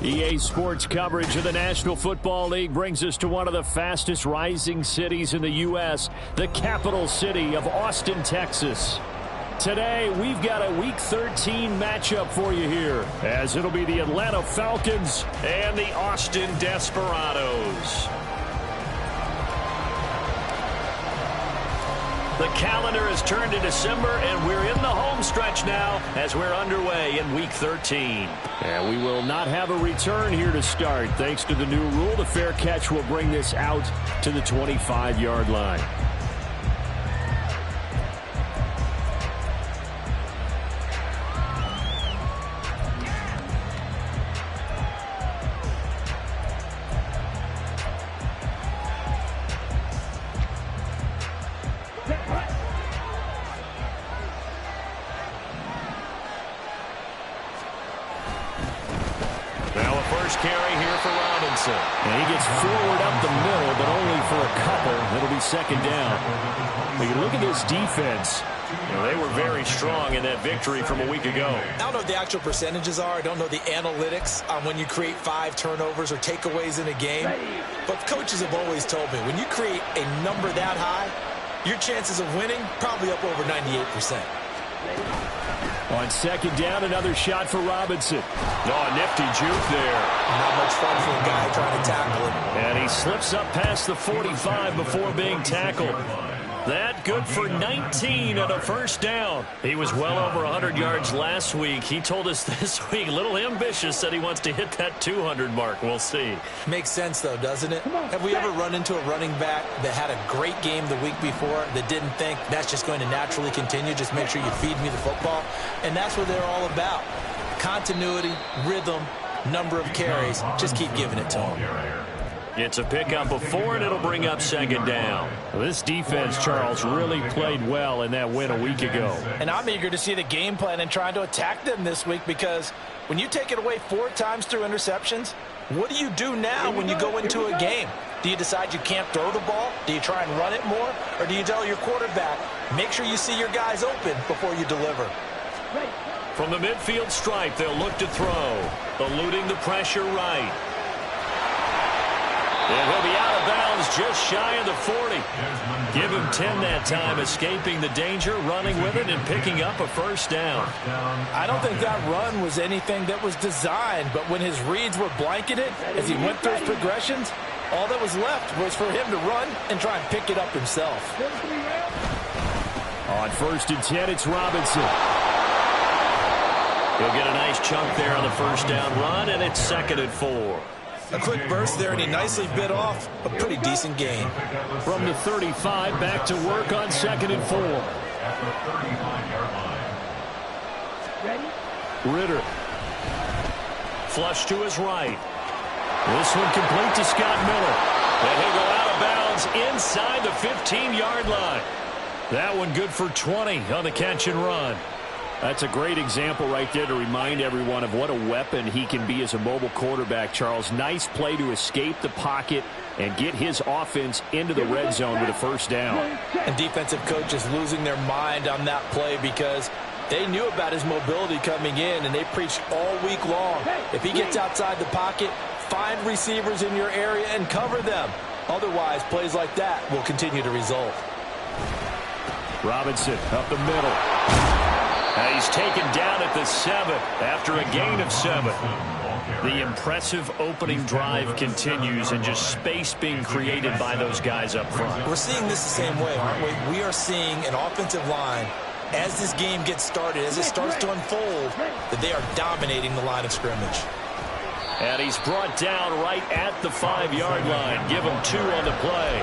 EA Sports coverage of the National Football League brings us to one of the fastest rising cities in the U.S., the capital city of Austin, Texas. Today, we've got a Week 13 matchup for you here, as it'll be the Atlanta Falcons and the Austin Desperados. The calendar has turned to December, and we're in the home stretch now as we're underway in Week 13. And we will not have a return here to start. Thanks to the new rule, the fair catch will bring this out to the 25-yard line. And he gets forward up the middle, but only for a couple. It'll be second down. But you look at this defense. You know, they were very strong in that victory from a week ago. I don't know what the actual percentages are. I don't know the analytics on when you create 5 turnovers or takeaways in a game. But coaches have always told me, when you create a number that high, your chances of winning probably up over 98%. On second down, another shot for Robinson. Oh, nifty juke there. Not much fun for a guy trying to tackle him. And he slips up past the 45 before being tackled. That good for 19 and a first down. He was well over 100 yards last week. He told us this week, a little ambitious, said he wants to hit that 200 mark. We'll see. Makes sense, though, doesn't it? Have we ever run into a running back that had a great game the week before that didn't think that's just going to naturally continue? Just make sure you feed me the football. And that's what they're all about. Continuity, rhythm, number of carries. Just keep giving it to them. It's a pickup of 4, and it'll bring up second down. This defense, Charles, really played well in that win a week ago. And I'm eager to see the game plan and trying to attack them this week, because when you take it away 4 times through interceptions, what do you do now when you go into a game? Do you decide you can't throw the ball? Do you try and run it more? Or do you tell your quarterback, make sure you see your guys open before you deliver? From the midfield stripe, they'll look to throw. Eluding the pressure right. And he'll be out of bounds just shy of the 40. Give him 10 that time, escaping the danger, running with it, and picking up a first down. I don't think that run was anything that was designed, but when his reads were blanketed, as he went through his progressions, all that was left was for him to run and try and pick it up himself. On 1st and 10, it's Robinson. He'll get a nice chunk there on the first down run, and it's 2nd and 4. A quick burst there, and he nicely bit off a pretty decent gain. From the 35, back to work on 2nd and 4. Ritter. Flush to his right. This one complete to Scott Miller. And he'll go out of bounds inside the 15-yard line. That one good for 20 on the catch and run. That's a great example right there to remind everyone of what a weapon he can be as a mobile quarterback, Charles. Nice play to escape the pocket and get his offense into the red zone with a first down. And defensive coaches losing their mind on that play because they knew about his mobility coming in, and they preached all week long. If he gets outside the pocket, find receivers in your area and cover them. Otherwise, plays like that will continue to result. Robinson up the middle. And he's taken down at the 7 after a gain of 7. The impressive opening drive continues, and just space being created by those guys up front. We're seeing this the same way, aren't we? We are seeing an offensive line, as this game gets started, as it starts to unfold, that they are dominating the line of scrimmage. And he's brought down right at the 5-yard line. Give him 2 on the play.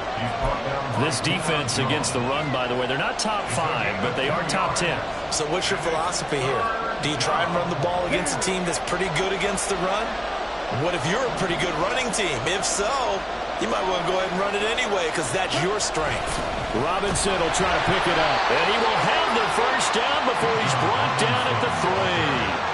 This defense against the run, by the way, they're not top 5, but they are top 10. So what's your philosophy here? Do you try and run the ball against a team that's pretty good against the run? What if you're a pretty good running team? If so, you might want to go ahead and run it anyway, because that's your strength. Robinson will try to pick it up. And he will have the first down before he's brought down at the 3.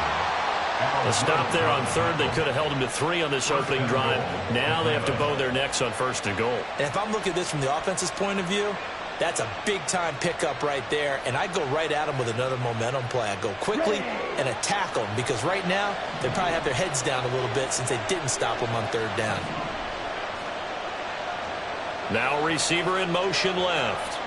A stop there on 3rd. They could have held him to 3 on this opening drive. Now they have to bow their necks on 1st and goal. And if I'm looking at this from the offense's point of view, That's a big-time pickup right there, and I'd go right at him with another momentum play. I'd go quickly and attack them because right now they probably have their heads down a little bit since they didn't stop them on third down. Now receiver in motion left.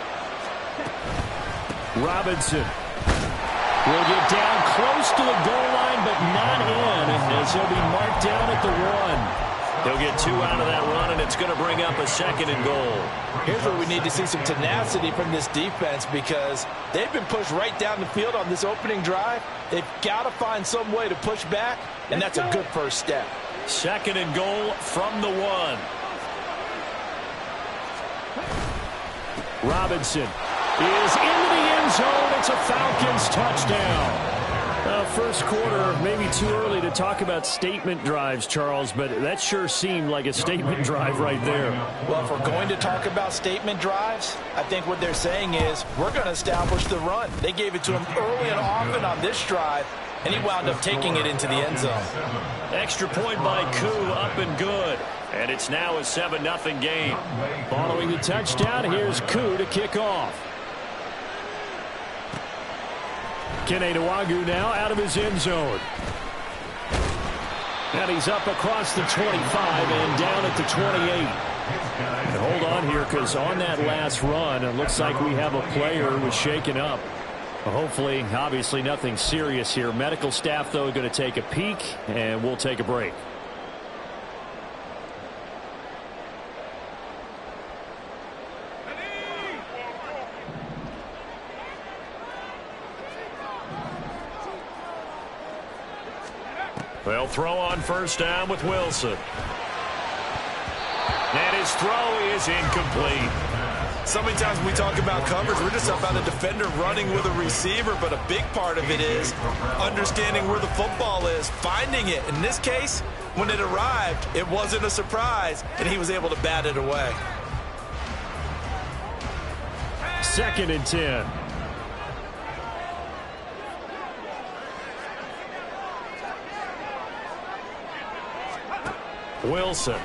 Robinson will get down close to the goal line, but not in, as he'll be marked down at the 1. He'll get 2 out of that run, and it's going to bring up a 2nd and goal. Here's where we need to see some tenacity from this defense because they've been pushed right down the field on this opening drive. They've got to find some way to push back, and that's a good first step. 2nd and goal from the 1. Robinson is into the end zone. It's a Falcons touchdown. First quarter, maybe too early to talk about statement drives, Charles, but that sure seemed like a statement drive right there. Well, if we're going to talk about statement drives, I think what they're saying is we're going to establish the run. They gave it to him early and often on this drive, and he wound up taking it into the end zone. Extra point by Koo, up and good. And it's now a 7-0 game. Following the touchdown, here's Koo to kick off. Kttn now out of his end zone. And he's up across the 25 and down at the 28. And hold on here, because on that last run, it looks like we have a player who was shaken up. Hopefully, obviously nothing serious here. Medical staff, though, going to take a peek, and we'll take a break. They'll throw on first down with Wilson. And his throw is incomplete. So many times when we talk about coverage, we're just about a defender running with a receiver, but a big part of it is understanding where the football is, finding it. In this case, when it arrived, it wasn't a surprise, and he was able to bat it away. 2nd and 10. Wilson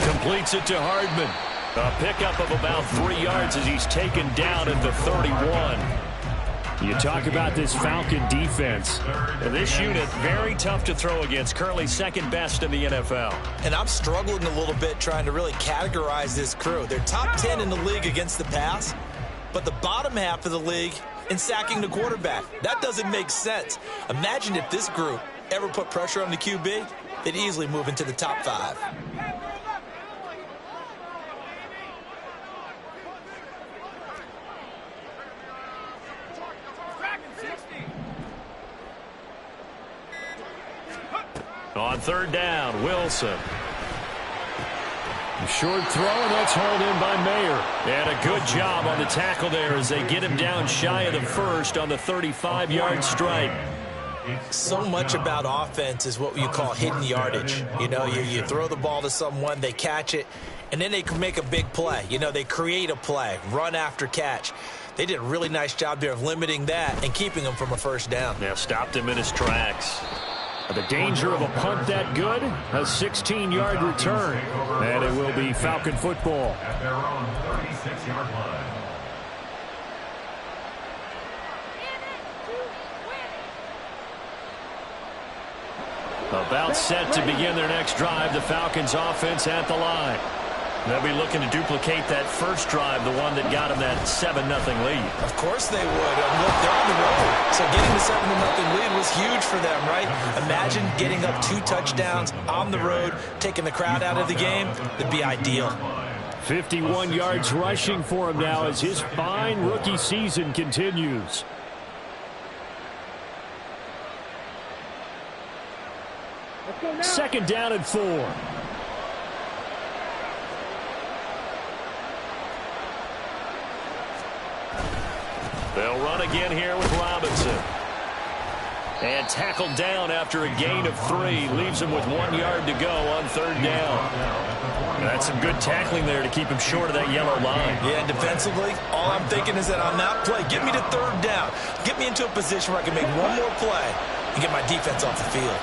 completes it to Hardman. A pickup of about 3 yards as he's taken down at the 31. You talk about this Falcon defense. This unit, very tough to throw against, currently 2nd best in the NFL. And I'm struggling a little bit trying to really categorize this crew. They're top 10 in the league against the pass, but the bottom half of the league in sacking the quarterback. That doesn't make sense. Imagine if this group ever put pressure on the QB, they'd easily move into the top 5. On third down, Wilson. Short throw, and that's hauled in by Mayer. And a good job on the tackle there as they get him down shy of the first on the 35-yard strike. So much about offense is what you call hidden yardage. You know, you throw the ball to someone, they catch it, and then they can make a big play. You know, they create a play, run after catch. They did a really nice job there of limiting that and keeping him from a first down. Yeah, stopped him in his tracks. The danger of a punt that good, a 16-yard return. And it will be Falcon football. At their own 36-yard line. About set to begin their next drive, the Falcons offense at the line. They'll be looking to duplicate that first drive, the one that got them that 7-0 lead. Of course they would. Look, they're on the road. So getting the 7-0 lead was huge for them, right? Imagine getting up 2 touchdowns on the road, taking the crowd out of the game. That'd be ideal. 51 yards rushing for him now as his fine rookie season continues. Second down and 4. They'll run again here with Robinson. And tackled down after a gain of 3. Leaves him with 1 yard to go on third down. That's some good tackling there to keep him short of that yellow line. Yeah, and defensively, all I'm thinking is that on that play, get me to third down. Get me into a position where I can make one more play and get my defense off the field.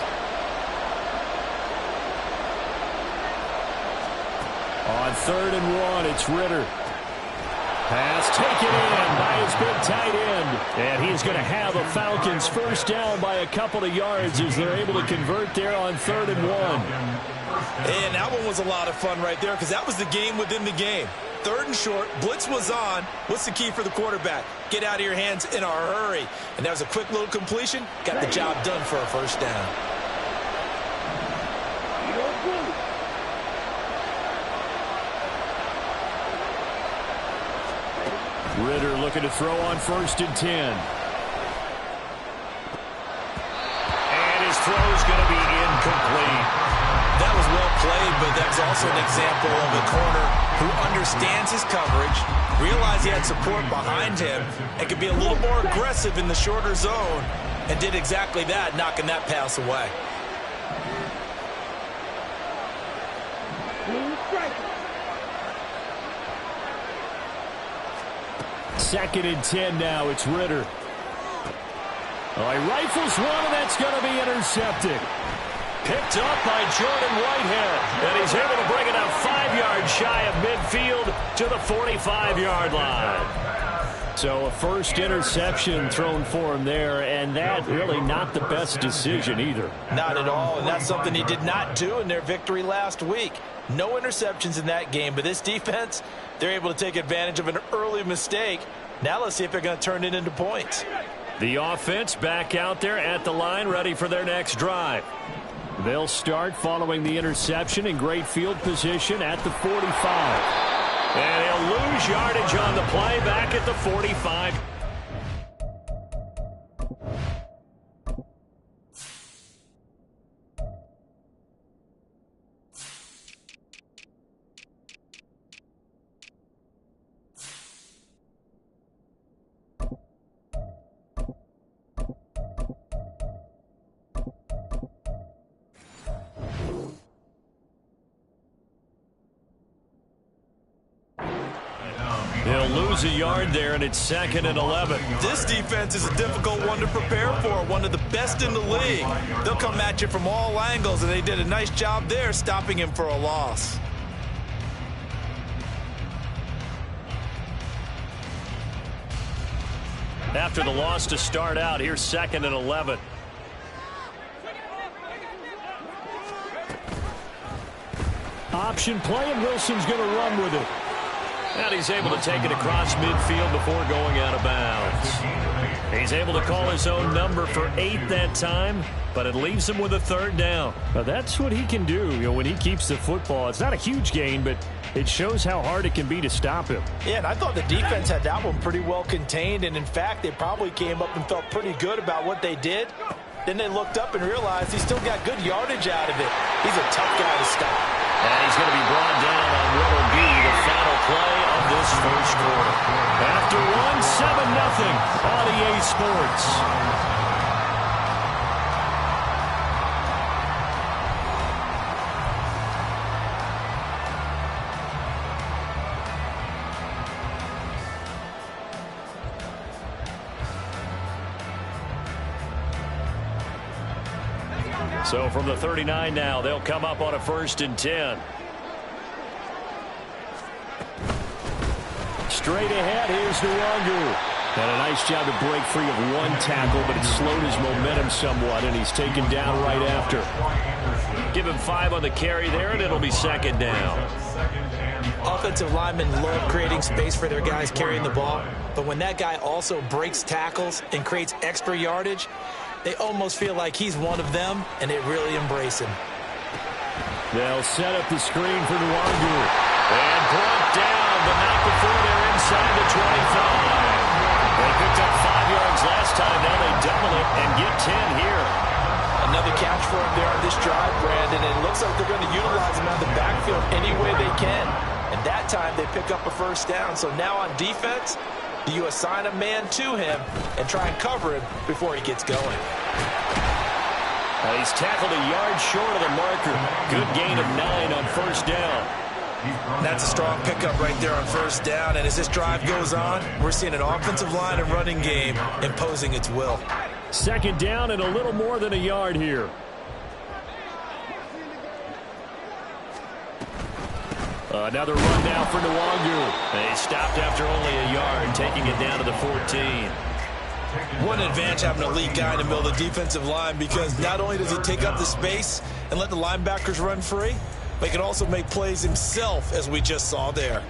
On 3rd and 1, it's Ritter. Pass taken in by his big tight end. And he's going to have the Falcons first down by a couple of yards as they're able to convert there on 3rd and 1. And that one was a lot of fun right there because that was the game within the game. 3rd and short, blitz was on. What's the key for the quarterback? Get out of your hands in a hurry. And that was a quick little completion. Got the job done for a first down. Ritter looking to throw on 1st and 10. And his throw's going to be incomplete. That was well played, but that's also an example of a corner who understands his coverage, realized he had support behind him, and could be a little more aggressive in the shorter zone, and did exactly that, knocking that pass away. 2nd and 10 now. It's Ritter. Oh, he rifles one, and that's going to be intercepted. Picked up by Jordan Whitehead, and he's able to bring it out 5 yards shy of midfield to the 45-yard line. So a first interception thrown for him there, and that really not the best decision either. Not at all, and that's something he did not do in their victory last week. No interceptions in that game, but this defense, they're able to take advantage of an early mistake. Now let's see if they're going to turn it into points. The offense back out there at the line, ready for their next drive. They'll start following the interception in great field position at the 45. And he'll lose yardage on the play back at the 45. They'll lose a yard there, and it's 2nd and 11. This defense is a difficult one to prepare for, one of the best in the league. They'll come at you from all angles, and they did a nice job there stopping him for a loss. After the loss to start out, here's 2nd and 11. Option play, and Wilson's going to run with it. And he's able to take it across midfield before going out of bounds. He's able to call his own number for 8 that time, but it leaves him with a 3rd down. Now, that's what he can do, when he keeps the football. It's not a huge gain, but it shows how hard it can be to stop him. Yeah, and I thought the defense had that one pretty well contained, and in fact, they probably came up and felt pretty good about what they did. Then they looked up and realized he still got good yardage out of it. He's a tough guy to stop. And he's going to be brought down on what will be the final play of this first quarter. After one, 7-0 on EA Sports. So from the 39 now, they'll come up on a 1st and 10. Straight ahead, here's Nwangu. And a nice job to break free of one tackle, but it slowed his momentum somewhat, and he's taken down right after. Give him 5 on the carry there, and it'll be 2nd down. Offensive linemen love creating space for their guys carrying the ball, but when that guy also breaks tackles and creates extra yardage, they almost feel like he's one of them, and they really embrace him. They'll set up the screen for Nwangu. And brought down, but not before they're inside the 25. They picked up 5 yards last time. Now they double it and get 10 here. Another catch for him there on this drive, Brandon, and it looks like they're going to utilize him out of the backfield any way they can. And that time they pick up a first down. So now on defense, you assign a man to him and try and cover him before he gets going. He's tackled a yard short of the marker. Good gain of 9 on first down. That's a strong pickup right there on first down. And as this drive goes on, we're seeing an offensive line and running game imposing its will. 2nd down and a little more than a yard here. Another run now for Nwangu. They stopped after only a yard, taking it down to the 14. What an advantage having a elite guy in the middle of the defensive line, because not only does he take up the space and let the linebackers run free, but he can also make plays himself, as we just saw there.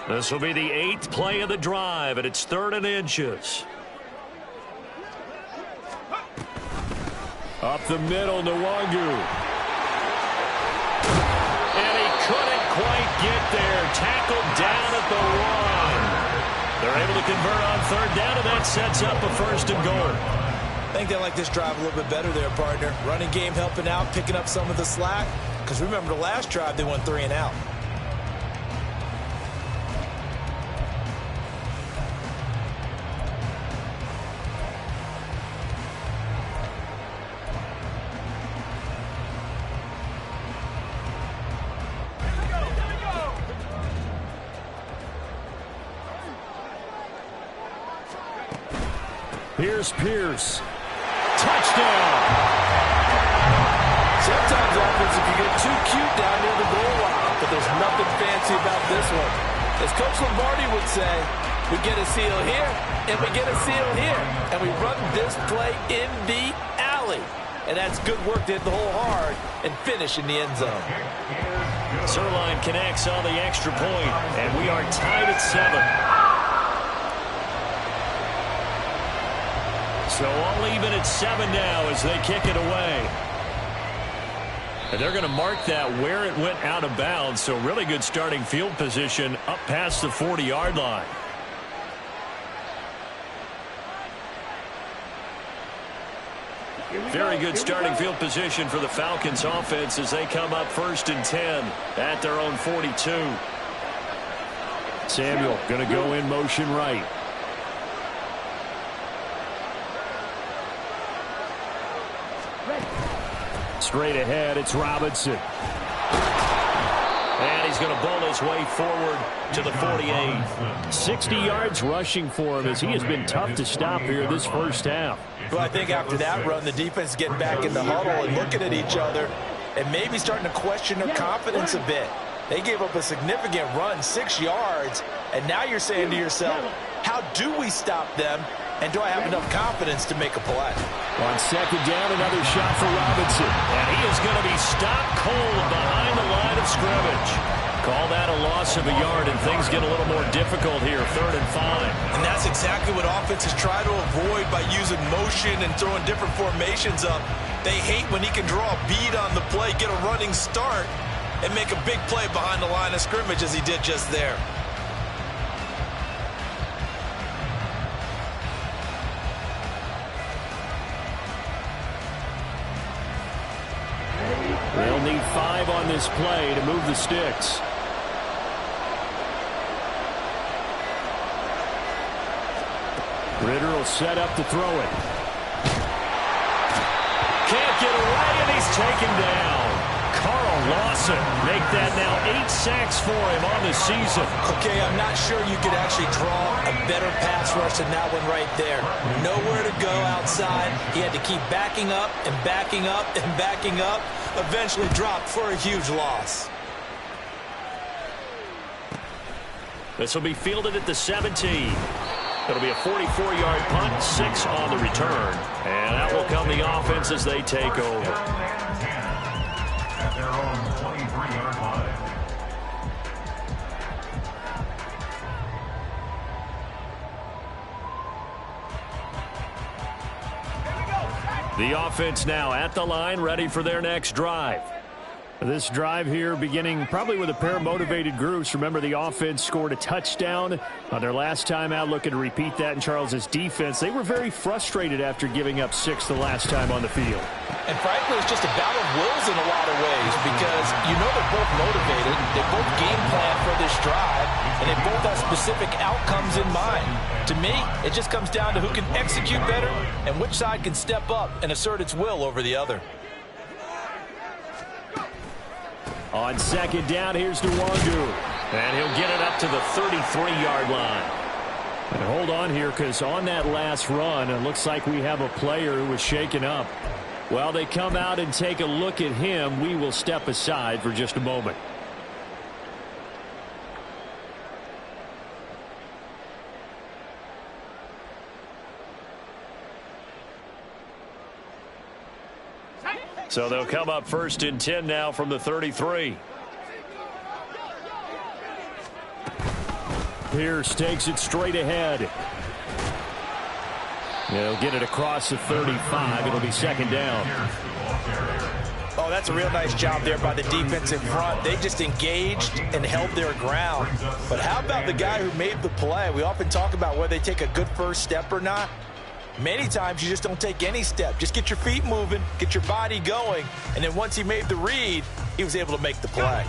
This will be the 8th play of the drive, and it's 3rd and inches. Up the middle, Nwangu. And he couldn't quite get there. Tackled down at the 1. They're able to convert on 3rd down, and that sets up a 1st and goal. I think they like this drive a little bit better there, partner. Running game helping out, picking up some of the slack. Because remember, the last drive, they went 3 and out. Here's Pierce. Touchdown! Sometimes offense, if you get too cute down near the goal line, but there's nothing fancy about this one. As Coach Lombardi would say, we get a seal here, and we get a seal here, and we run this play in the alley. And that's good work to hit the hole hard and finish in the end zone. Sirline connects on the extra point, and we are tied at 7. So all even at 7 now as they kick it away. And they're going to mark that where it went out of bounds. So really good starting field position up past the 40-yard line. Very good starting field position for the Falcons offense as they come up 1st and 10 at their own 42. Samuel going to go in motion right. Straight ahead, it's Robinson. And he's going to bowl his way forward to the 48. 60 yards rushing for him as he has been tough to stop here this first half. Well, I think after that run, the defense getting back in the huddle and looking at each other and maybe starting to question their confidence a bit. They gave up a significant run, 6 yards, and now you're saying to yourself, how do we stop them? And do I have enough confidence to make a play? On 2nd down, another shot for Robinson. And he is going to be stopped cold behind the line of scrimmage. Call that a loss of a yard, and things get a little more difficult here, 3rd and 5. And that's exactly what offenses try to avoid by using motion and throwing different formations up. They hate when he can draw a bead on the play, get a running start, and make a big play behind the line of scrimmage as he did just there. They'll need 5 on this play to move the sticks. Ritter will set up to throw it. Can't get away, and he's taken down. Carl Lawson make that now 8 sacks for him on the season. Okay, I'm not sure you could actually draw a better pass rush than that one right there. Nowhere to go outside. He had to keep backing up and backing up and backing up. Eventually dropped for a huge loss. This will be fielded at the 17. It'll be a 44-yard punt, 6 on the return. And that will come the offense as they take over. At their own 23-yard line. The offense now at the line, ready for their next drive. This drive here beginning probably with a pair of motivated groups. Remember, the offense scored a touchdown on their last time out, looking to repeat that in Charles's defense. They were very frustrated after giving up 6 the last time on the field. And frankly, it's just a battle of wills in a lot of ways because you know they're both motivated. They both game plan for this drive, and they both have specific outcomes in mind. To me, it just comes down to who can execute better and which side can step up and assert its will over the other. On second down, here's Nwangu. And he'll get it up to the 33-yard line. And hold on here, because on that last run, it looks like we have a player who was shaken up. While they come out and take a look at him, we will step aside for just a moment. So they'll come up 1st and 10 now from the 33. Pierce takes it straight ahead. They'll get it across the 35. It'll be second down. Oh, that's a real nice job there by the defense in front. They just engaged and held their ground. But how about the guy who made the play? We often talk about whether they take a good first step or not. Many times you just don't take any step. Just get your feet moving, get your body going, and then once he made the read, he was able to make the play.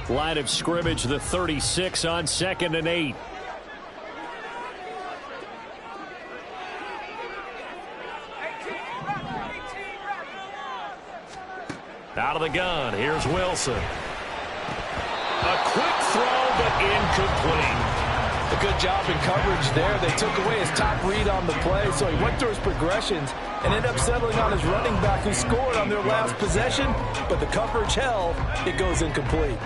Line of scrimmage, the 36 on 2nd and 8. Out of the gun, here's Wilson. A quick throw, but incomplete. A good job in coverage there. They took away his top read on the play, so he went through his progressions and ended up settling on his running back who scored on their last possession, but the coverage held. It goes incomplete.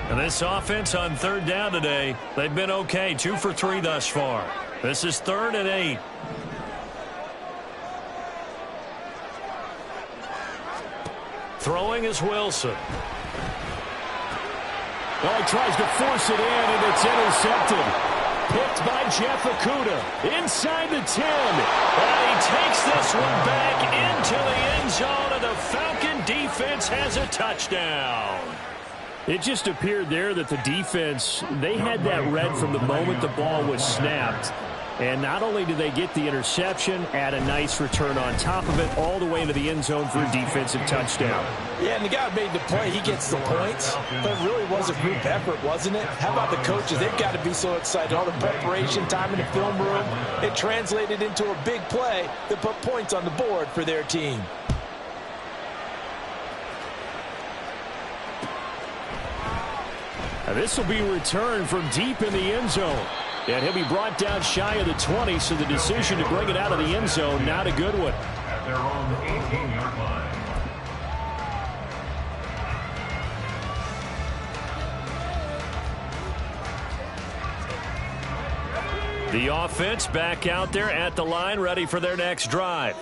And this offense on 3rd down today, they've been okay. 2 for 3 thus far. This is 3rd and 8. Throwing is Wilson. Well, he tries to force it in, and it's intercepted. Picked by Jeff Okudah inside the 10. And he takes this one back into the end zone, and the Falcon defense has a touchdown. It just appeared there that the defense, they had that read from the moment the ball was snapped. And not only did they get the interception, add a nice return on top of it, all the way into the end zone for a defensive touchdown. Yeah, and the guy who made the play, he gets the points. But it really was a group effort, wasn't it? How about the coaches? They've got to be so excited. All the preparation, time in the film room, it translated into a big play that put points on the board for their team. Now this will be returned from deep in the end zone. And he'll be brought down shy of the 20, so the decision to bring it out of the end zone, not a good one. At their own 18-yard line. The offense back out there at the line, ready for their next drive.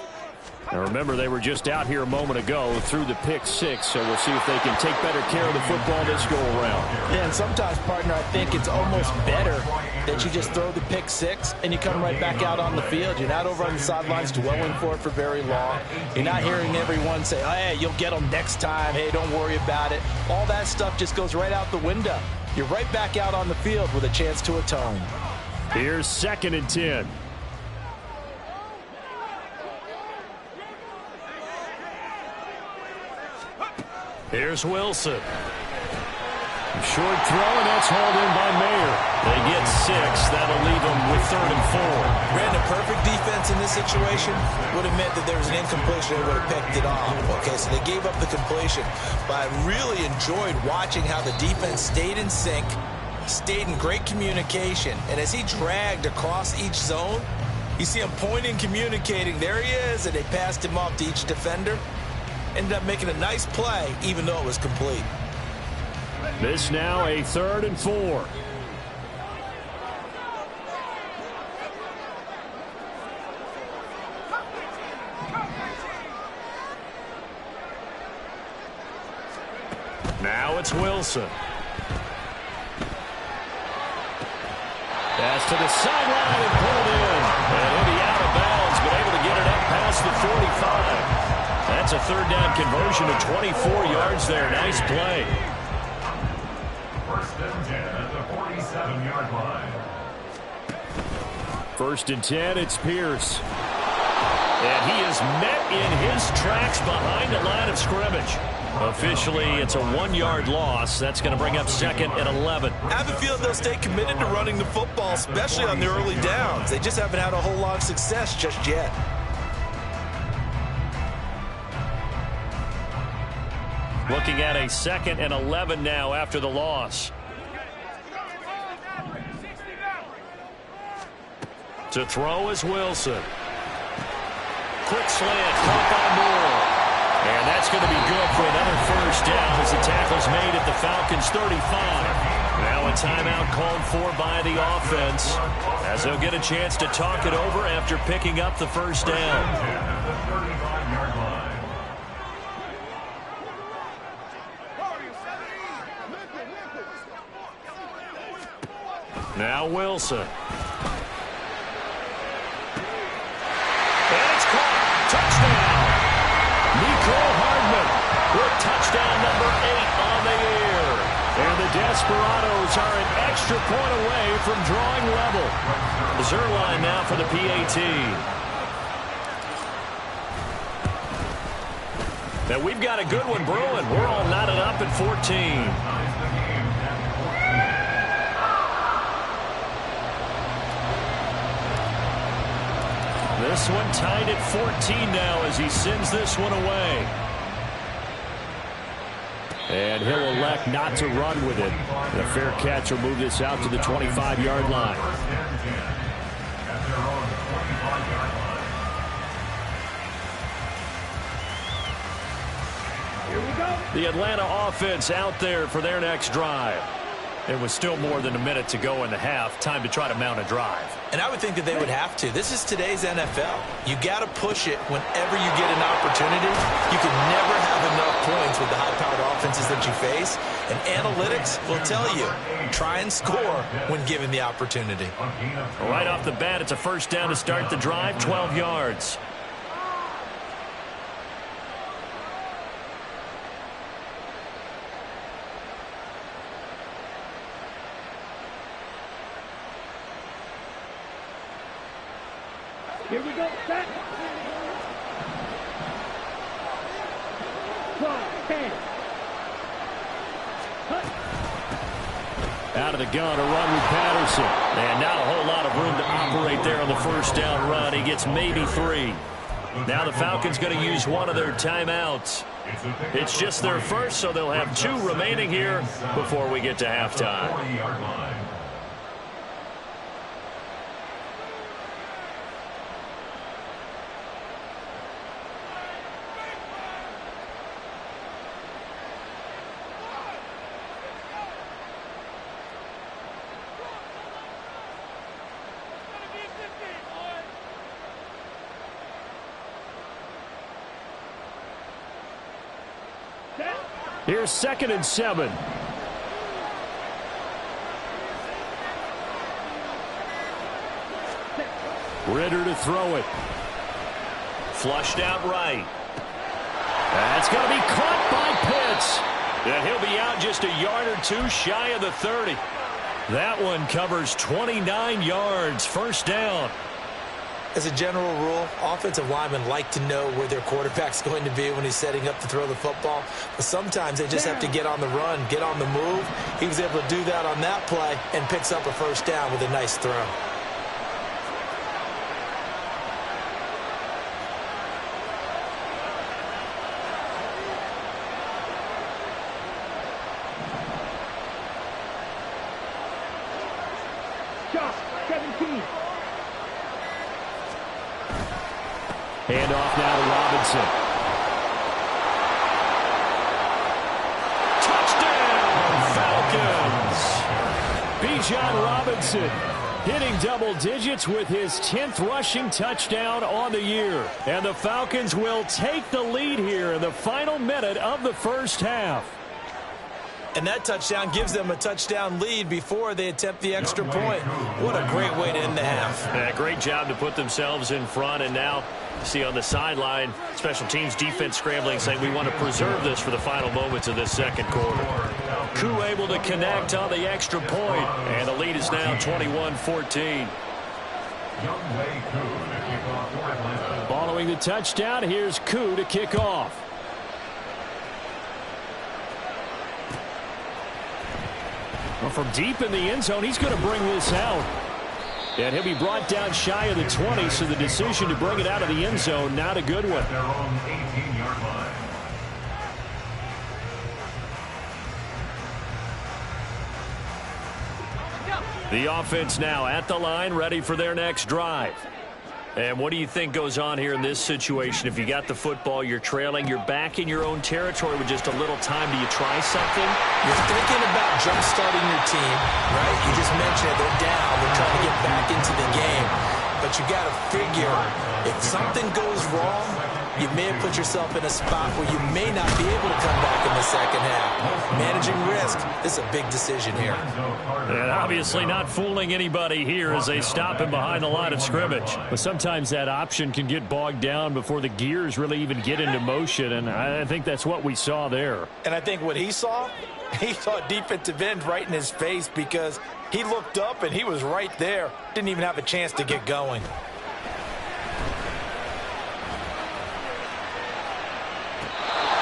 Now remember, they were just out here a moment ago through the pick 6, so we'll see if they can take better care of the football this go around. Yeah, and sometimes, partner, I think it's almost better that you just throw the pick 6 and you come right back out on the field. You're not over on the sidelines dwelling for it for very long. You're not hearing everyone say, oh, hey, you'll get them next time. Hey, don't worry about it. All that stuff just goes right out the window. You're right back out on the field with a chance to atone. Here's 2nd and 10. Here's Wilson. Short throw, and that's hauled in by Mayer. They get 6. That'll leave them with 3rd and 4. Brandon, perfect defense in this situation would have meant that there was an incompletion. They would have picked it off. Okay, so they gave up the completion. But I really enjoyed watching how the defense stayed in sync, stayed in great communication. And as he dragged across each zone, you see him pointing, communicating. There he is, and they passed him off to each defender. Ended up making a nice play, even though it was complete. This now a 3rd and 4. Now it's Wilson. Pass to the sideline and pulled in. And he'll be out of bounds, but able to get it up past the 45. That's a 3rd down conversion to 24 yards there. Nice play. 1st and 10 at the 47-yard line. 1st and 10, it's Pierce. And he is met in his tracks behind the line of scrimmage. Officially, it's a 1-yard loss. That's going to bring up 2nd and 11. I have a feeling they'll stay committed to running the football, especially on the early downs. They just haven't had a whole lot of success just yet. Looking at a 2nd and 11 now after the loss. To throw is Wilson. Quick slant, caught by Moore. And that's going to be good for another first down as the tackle's made at the Falcons' 35. Now a timeout called for by the offense as they'll get a chance to talk it over after picking up the first down. Now Wilson. And it's caught. Touchdown. Nicole Hardman with touchdown number 8 on the year. And the Desperados are an extra point away from drawing level. Zerline now for the PAT. Now we've got a good one brewing. We're all knotted up at 14. This one tied at 14 now as he sends this one away. And he'll elect not to run with it. The fair catch will move this out to the 25-yard line. The Atlanta offense out there for their next drive. There was still more than a minute to go in the half. Time to try to mount a drive. And I would think that they would have to. This is today's NFL. You got to push it whenever you get an opportunity. You can never have enough points with the high-powered offenses that you face. And analytics will tell you, try and score when given the opportunity. Right off the bat, it's a first down to start the drive, 12 yards. Here we go. Set. 12, 10. Out of the gun, a run with Patterson. And not a whole lot of room to operate there on the first down run. He gets maybe 3. Now the Falcons going to use one of their timeouts. It's just their first, so they'll have 2 remaining here before we get to halftime. Here's 2nd and 7. Ritter to throw it. Flushed out right. That's going to be caught by Pitts. And he'll be out just a yard or 2 shy of the 30. That one covers 29 yards. First down. As a general rule, offensive linemen like to know where their quarterback's going to be when he's setting up to throw the football. But sometimes they just have to get on the run, get on the move. He was able to do that on that play and picks up a first down with a nice throw. Shot. 17. Handoff now to Robinson. Touchdown, Falcons! Bijan Robinson hitting double digits with his 10th rushing touchdown on the year. And the Falcons will take the lead here in the final minute of the first half. And that touchdown gives them a touchdown lead before they attempt the extra point. What a great way to end the half. Yeah, great job to put themselves in front. And now, you see on the sideline, special teams defense scrambling, saying we want to preserve this for the final moments of this second quarter. Koo able to connect on the extra point. And the lead is now 21-14. Following the touchdown, here's Koo to kick off. Well, from deep in the end zone, he's going to bring this out. And he'll be brought down shy of the 20, so the decision to bring it out of the end zone, not a good one. The offense now at the line, ready for their next drive. And what do you think goes on here in this situation? If you got the football, you're trailing, you're back in your own territory with just a little time. Do you try something? You're thinking about jump-starting your team, right? You just mentioned it. They're down. They're trying to get back into the game. But you got to figure, if something goes wrong, you may have put yourself in a spot where you may not be able to come back in the second half. Managing risk, this is a big decision here. And obviously not fooling anybody here as they stop him behind the line of scrimmage. But sometimes that option can get bogged down before the gears really even get into motion, and I think that's what we saw there. And I think what he saw a defensive end right in his face because he looked up and he was right there. Didn't even have a chance to get going.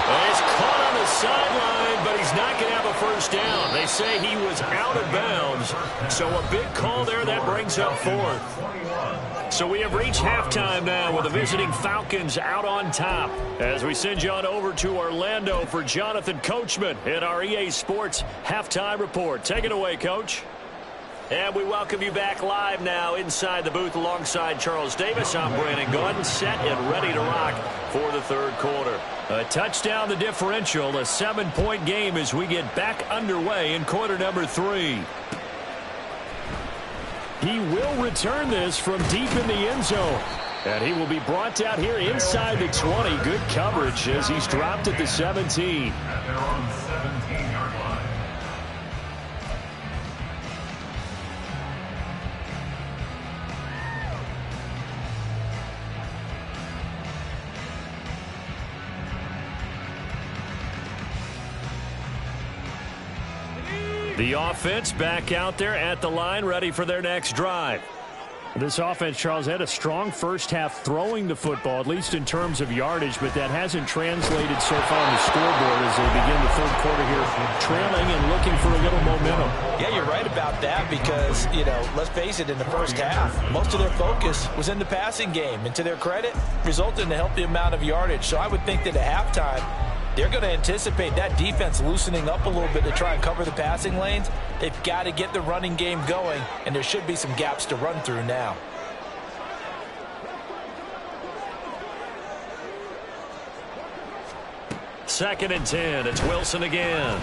He's caught on the sideline, but he's not going to have a first down. They say he was out of bounds, so a big call there. That brings up fourth. So we have reached halftime now with the visiting Falcons out on top. As we send you on over to Orlando for Jonathan Coachman in our EA Sports Halftime Report. Take it away, Coach. And we welcome you back live now inside the booth alongside Charles Davis. I'm Brandon Gordon, set and ready to rock for the third quarter. A touchdown the differential, a 7-point game as we get back underway in quarter number 3. He will return this from deep in the end zone. And he will be brought down here inside the 20. Good coverage as he's dropped at the 17. At their own 17-yard line. The offense back out there at the line, ready for their next drive. This offense, Charles, had a strong first half throwing the football, at least in terms of yardage, but that hasn't translated so far on the scoreboard as they begin the third quarter here, trailing and looking for a little momentum. Yeah, you're right about that because, let's face it, in the first half, most of their focus was in the passing game. And to their credit, resulted in a healthy amount of yardage. So I would think that at halftime, they're going to anticipate that defense loosening up a little bit to try and cover the passing lanes. They've got to get the running game going, and there should be some gaps to run through now. Second and 10. It's Wilson again. And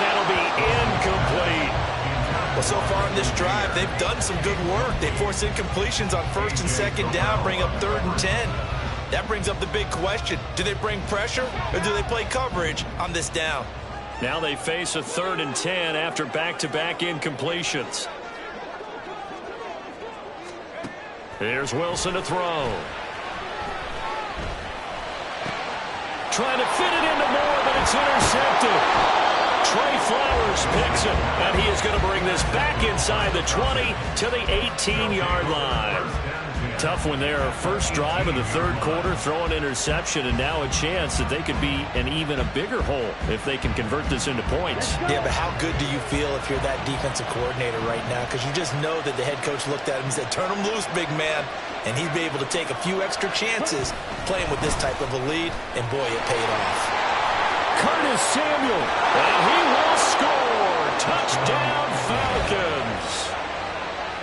that'll be incomplete. Well, so far in this drive, they've done some good work. They force incompletions on first and second down, bring up 3rd and 10. That brings up the big question. Do they bring pressure or do they play coverage on this down? Now they face a 3rd and 10 after back-to-back incompletions. Here's Wilson to throw. Trying to fit it into Moore, but it's intercepted. Trey Flowers picks it, and he is going to bring this back inside the 20 to the 18-yard line. Tough one there. First drive of the third quarter, throw an interception, and now a chance that they could be in even a bigger hole if they can convert this into points. Yeah, but how good do you feel if you're that defensive coordinator right now? Because you just know that the head coach looked at him and said, turn him loose, big man. And he'd be able to take a few extra chances playing with this type of a lead, and boy, it paid off. Curtis Samuel, and he will score. Touchdown, Falcons.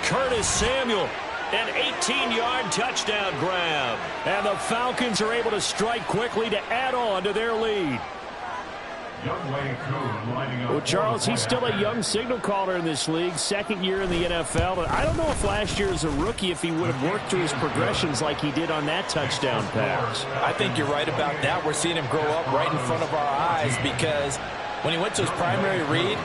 Curtis Samuel. An 18-yard touchdown grab. And the Falcons are able to strike quickly to add on to their lead. Well, Charles, he's still a young signal caller in this league, second year in the NFL. But I don't know if last year as a rookie if he would have worked through his progressions like he did on that touchdown pass. I think you're right about that. We're seeing him grow up right in front of our eyes because when he went to his primary read,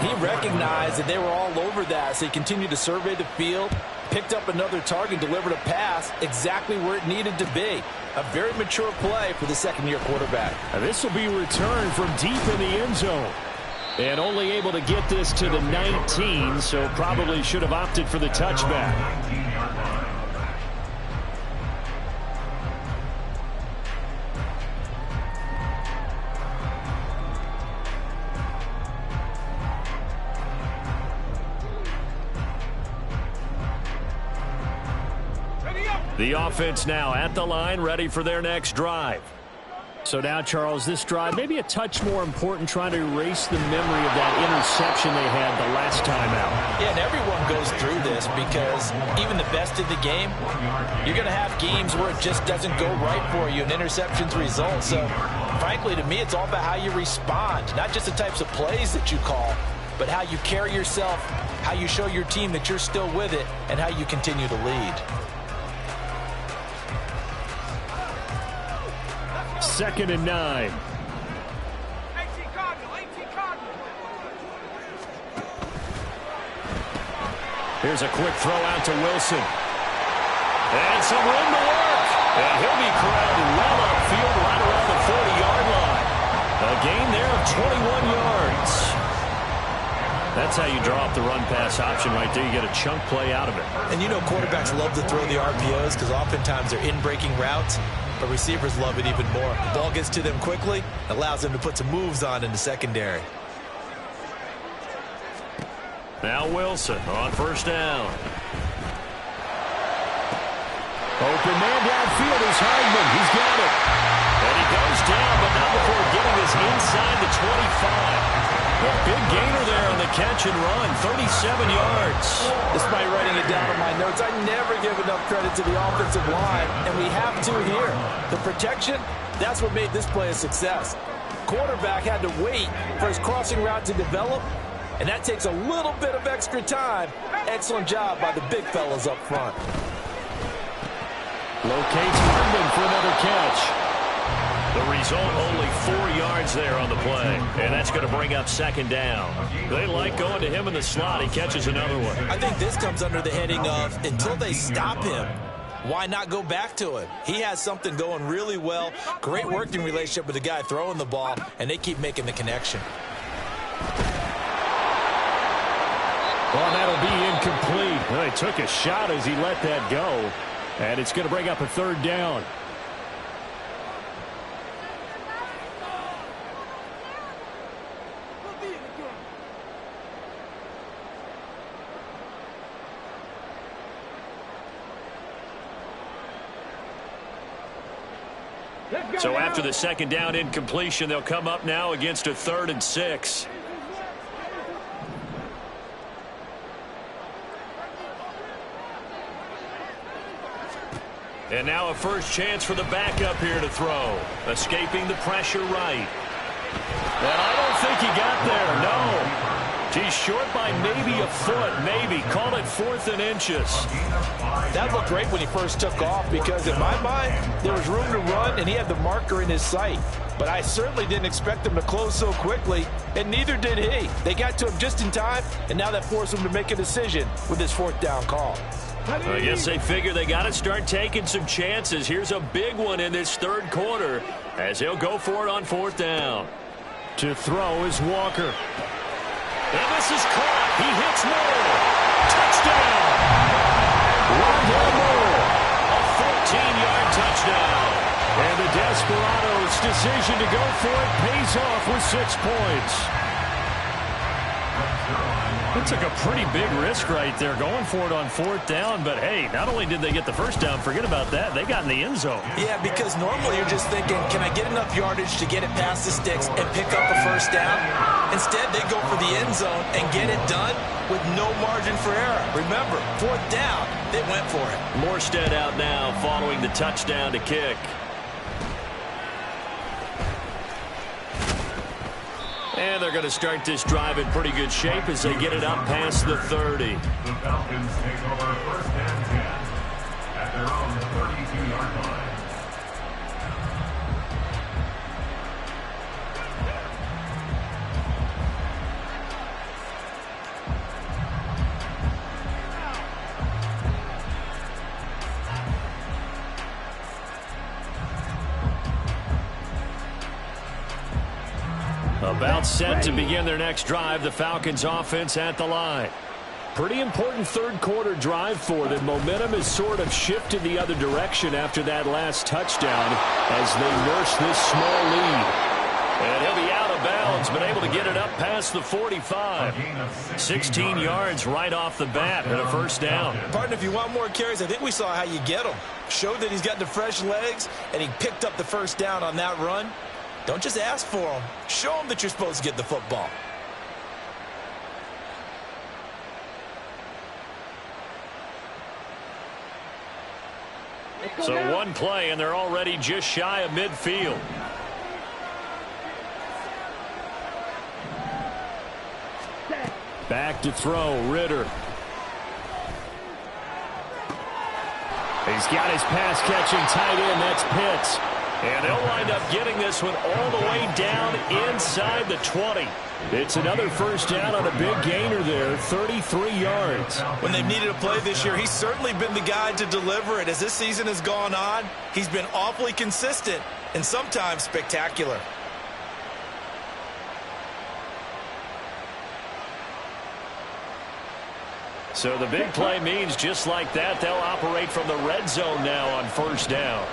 he recognized that they were all over that. So he continued to survey the field, picked up another target, delivered a pass exactly where it needed to be. A very mature play for the second-year quarterback. And this will be returned from deep in the end zone. And only able to get this to the 19, so probably should have opted for the touchback. The offense now at the line, ready for their next drive. So now, Charles, this drive maybe a touch more important, trying to erase the memory of that interception they had the last time out. Yeah, and everyone goes through this because even the best in the game, you're going to have games where it just doesn't go right for you and interceptions result. So, frankly, to me, it's all about how you respond, not just the types of plays that you call, but how you carry yourself, how you show your team that you're still with it, and how you continue to lead. 2nd and 9. Here's a quick throw out to Wilson. And some room to work. And he'll be corralled well upfield right around the 40-yard line. A gain there of 21 yards. That's how you draw up the run-pass option right there. You get a chunk play out of it. And you know quarterbacks love to throw the RPOs because oftentimes they're in-breaking routes, but receivers love it even more. The ball gets to them quickly, allows them to put some moves on in the secondary. Now Wilson on 1st down. Open man downfield is Hardman. He's got it. And he goes down, but not before getting this inside the 25. A big gainer there on the catch and run, 37 yards. Despite writing it down on my notes, I never give enough credit to the offensive line, and we have to here. The protection, that's what made this play a success. Quarterback had to wait for his crossing route to develop, and that takes a little bit of extra time. Excellent job by the big fellas up front. Locates Hardman for another catch. The result, only 4 yards there on the play. And that's going to bring up 2nd down. They like going to him in the slot. He catches another one. I think this comes under the heading of until they stop him, why not go back to him? He has something going really well. Great working relationship with the guy throwing the ball, and they keep making the connection. Well, that'll be incomplete. Well, he took a shot as he let that go. And it's going to bring up a 3rd down. So after the 2nd down incompletion, they'll come up now against a 3rd and 6. And now a first chance for the backup here to throw. Escaping the pressure right. And I don't think he got there, no. He's short by maybe a foot, maybe. Call it 4th and inches. That looked great when he first took off because, in my mind, there was room to run, and he had the marker in his sight. But I certainly didn't expect him to close so quickly, and neither did he. They got to him just in time, and now that forced him to make a decision with his 4th down call. I guess they figure they got to start taking some chances. Here's a big one in this 3rd quarter as he'll go for it on 4th down. To throw is Walker. And this is caught. He hits Moore. Touchdown. Rondell Moore. A 14-yard touchdown. And the Desperados' decision to go for it pays off with 6 points. That took a pretty big risk right there, going for it on 4th down. But, hey, not only did they get the 1st down, forget about that, they got in the end zone. Yeah, because normally you're just thinking, can I get enough yardage to get it past the sticks and pick up a 1st down? Instead, they go for the end zone and get it done with no margin for error. Remember, 4th down, they went for it. Morstead out now following the touchdown to kick. And they're going to start this drive in pretty good shape as they get it up past the 30. The Falcons take over 1st and 10 at their own 32-yard line. About set to begin their next drive, the Falcons offense at the line. Pretty important 3rd quarter drive for them. Momentum has sort of shifted the other direction after that last touchdown as they nurse this small lead. And he'll be out of bounds, but able to get it up past the 45. 16 yards right off the bat and a first down. Partner, if you want more carries, I think we saw how you get them. Showed that he's got the fresh legs, and he picked up the first down on that run. Don't just ask for them. Show them that you're supposed to get the football. So one play, and they're already just shy of midfield. Back to throw, Ritter. He's got his pass-catching tight end. That's Pitts. And they'll wind up getting this one all the way down inside the 20. It's another first down on a big gainer there, 33 yards. When they've needed a play this year, he's certainly been the guy to deliver it. As this season has gone on, he's been awfully consistent and sometimes spectacular. So the big play means just like that, they'll operate from the red zone now on first down.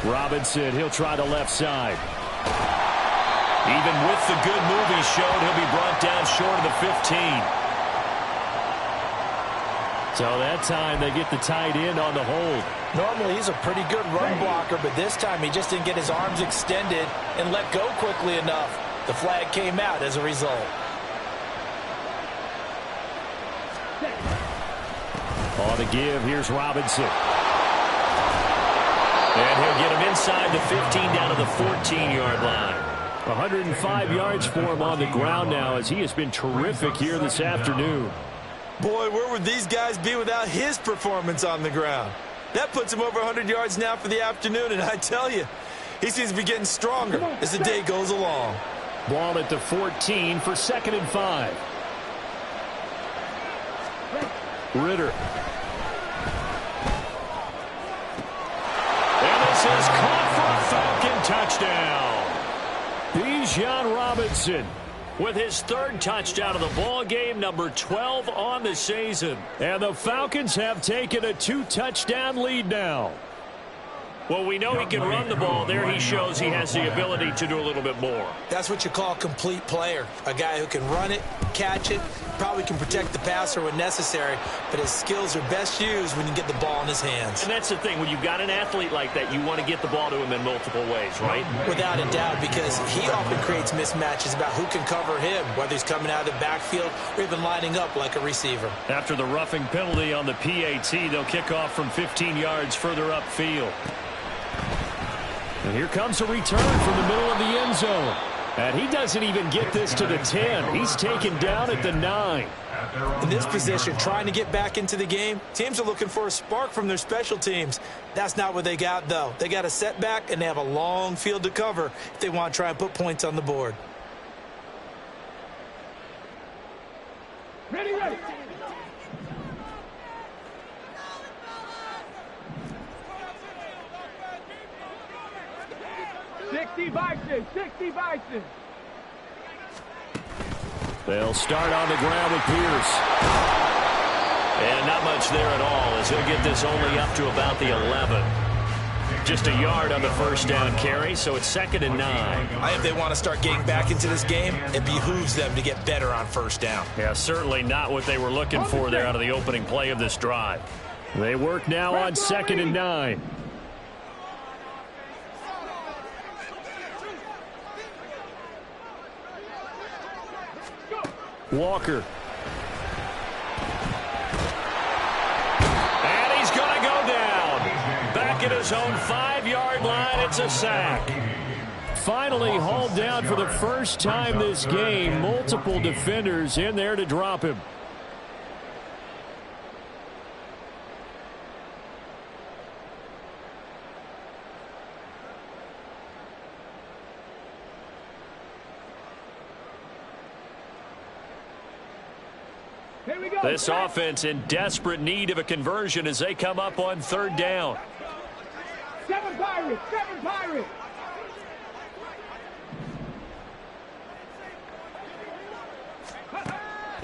Robinson, he'll try the left side. Even with the good move he showed, he'll be brought down short of the 15. So that time they get the tight end on the hold. Normally he's a pretty good run blocker, but this time he just didn't get his arms extended and let go quickly enough. The flag came out as a result. On the give, here's Robinson. And he'll get him inside the 15 down to the 14-yard line. 105 yards for him on the ground now as he has been terrific here this afternoon. Boy, where would these guys be without his performance on the ground? That puts him over 100 yards now for the afternoon, and I tell you, he seems to be getting stronger as the day goes along. Ball at the 14 for 2nd and 5. Ritter. And this is caught for a Falcon touchdown. Bijan Robinson with his 3rd touchdown of the ball game, number 12 on the season. And the Falcons have taken a 2-touchdown lead now. Well, we know he can run the ball. There he shows he has the ability to do a little bit more. That's what you call a complete player. A guy who can run it, catch it, probably can protect the passer when necessary, but his skills are best used when you get the ball in his hands. And that's the thing. When you've got an athlete like that, you want to get the ball to him in multiple ways, right? Without a doubt, because he often creates mismatches about who can cover him, whether he's coming out of the backfield or even lining up like a receiver. After the roughing penalty on the PAT, they'll kick off from 15 yards further upfield. And here comes a return from the middle of the end zone. And he doesn't even get this to the 10. He's taken down at the 9. In this position, trying to get back into the game, teams are looking for a spark from their special teams. That's not what they got, though. They got a setback, and they have a long field to cover if they want to try and put points on the board. Ready, ready. Sixty Bison. They'll start on the ground with Pierce. And not much there at all as he'll get this only up to about the 11. Just a yard on the first down carry, so it's 2nd and 9. I think they want to start getting back into this game. It behooves them to get better on first down. Yeah, certainly not what they were looking for there out of the opening play of this drive. They work now on 2nd and 9. Walker. And he's going to go down. Back at his own 5-yard line, it's a sack. Finally hauled down for the first time this game. Multiple defenders in there to drop him. This offense in desperate need of a conversion as they come up on 3rd down. 7 Pirates, 7 Pirates.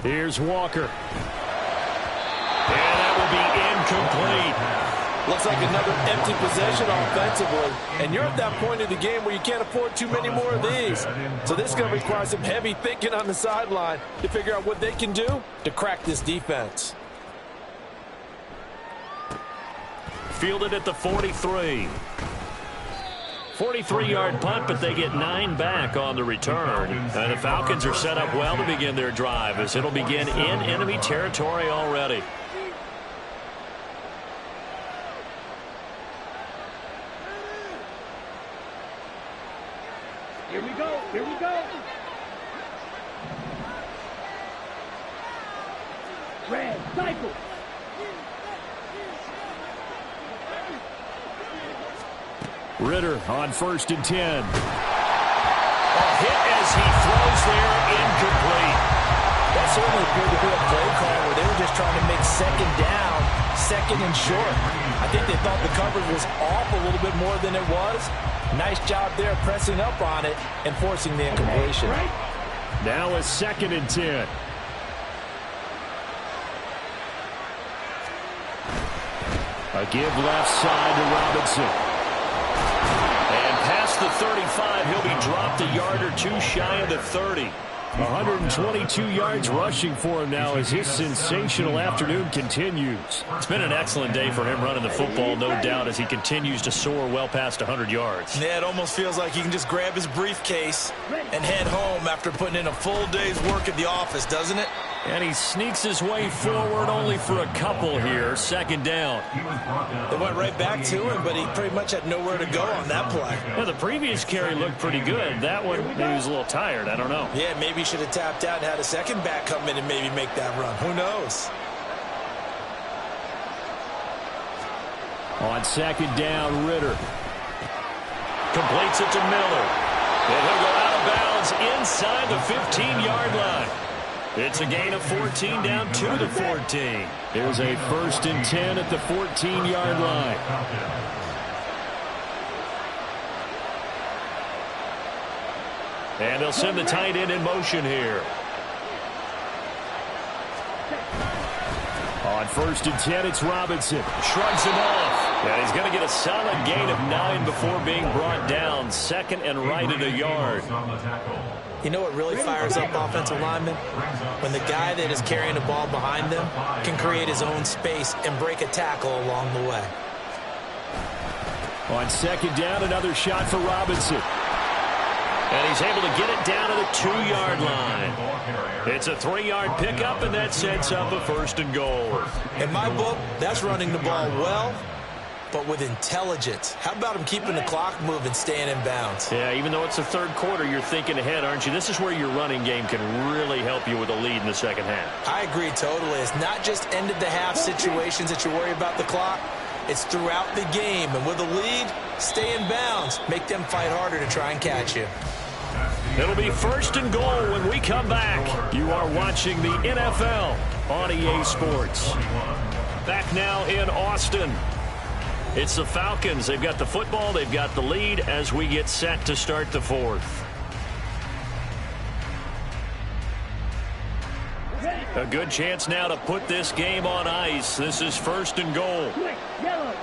Here's Walker. And that will be incomplete. Looks like another empty possession offensively. And you're at that point of the game where you can't afford too many more of these. So this is going to require some heavy thinking on the sideline to figure out what they can do to crack this defense. Fielded at the 43. 43-yard punt, but they get 9 back on the return. And the Falcons are set up well to begin their drive as it'll begin in enemy territory already. Here we go. Here we go. Red, cycle. Ritter on 1st and 10. A hit as he throws there, incomplete. That certainly appeared to be a play call where they were just trying to make second down, second and short. I think they thought the coverage was off a little bit more than it was. Nice job there pressing up on it and forcing the incompletion. Now a 2nd and 10. A give left side to Robinson. And past the 35, he'll be dropped a yard or two shy of the 30. 122 yards rushing for him now as his sensational afternoon continues. It's been an excellent day for him running the football, no doubt, as he continues to soar well past 100 yards. Yeah, it almost feels like he can just grab his briefcase and head home after putting in a full day's work at the office, doesn't it? And he sneaks his way forward only for a couple here. 2nd down. They went right back to him, but he pretty much had nowhere to go on that play. Yeah, the previous carry looked pretty good. That one, maybe he was a little tired. I don't know. Yeah, maybe he should have tapped out and had a second back come in and maybe make that run. Who knows? On 2nd down, Ritter completes it to Miller. And he'll go out of bounds inside the 15-yard line. It's a gain of 14 down to the 14. There's a 1st and 10 at the 14-yard line. And they'll send the tight end in motion here. On 1st and 10, it's Robinson. Shrugs him off. And he's going to get a solid gain of 9 before being brought down. 2nd and right at a yard. You know what really fires up offensive linemen? When the guy that is carrying the ball behind them can create his own space and break a tackle along the way. On 2nd down, another shot for Robinson. And he's able to get it down to the 2-yard line. It's a 3-yard pickup, and that sets up a 1st and goal. In my book, that's running the ball well, but with intelligence. How about him keeping the clock moving, staying in bounds? Yeah, even though it's the 3rd quarter, you're thinking ahead, aren't you? This is where your running game can really help you with a lead in the 2nd half. I agree totally. It's not just end-of-the-half situations that you worry about the clock. It's throughout the game. And with a lead, stay in bounds. Make them fight harder to try and catch you. It'll be 1st and goal when we come back. You are watching the NFL on EA Sports. Back now in Austin. It's the Falcons. They've got the football. They've got the lead as we get set to start the 4th. A good chance now to put this game on ice. This is 1st and goal. Yellow.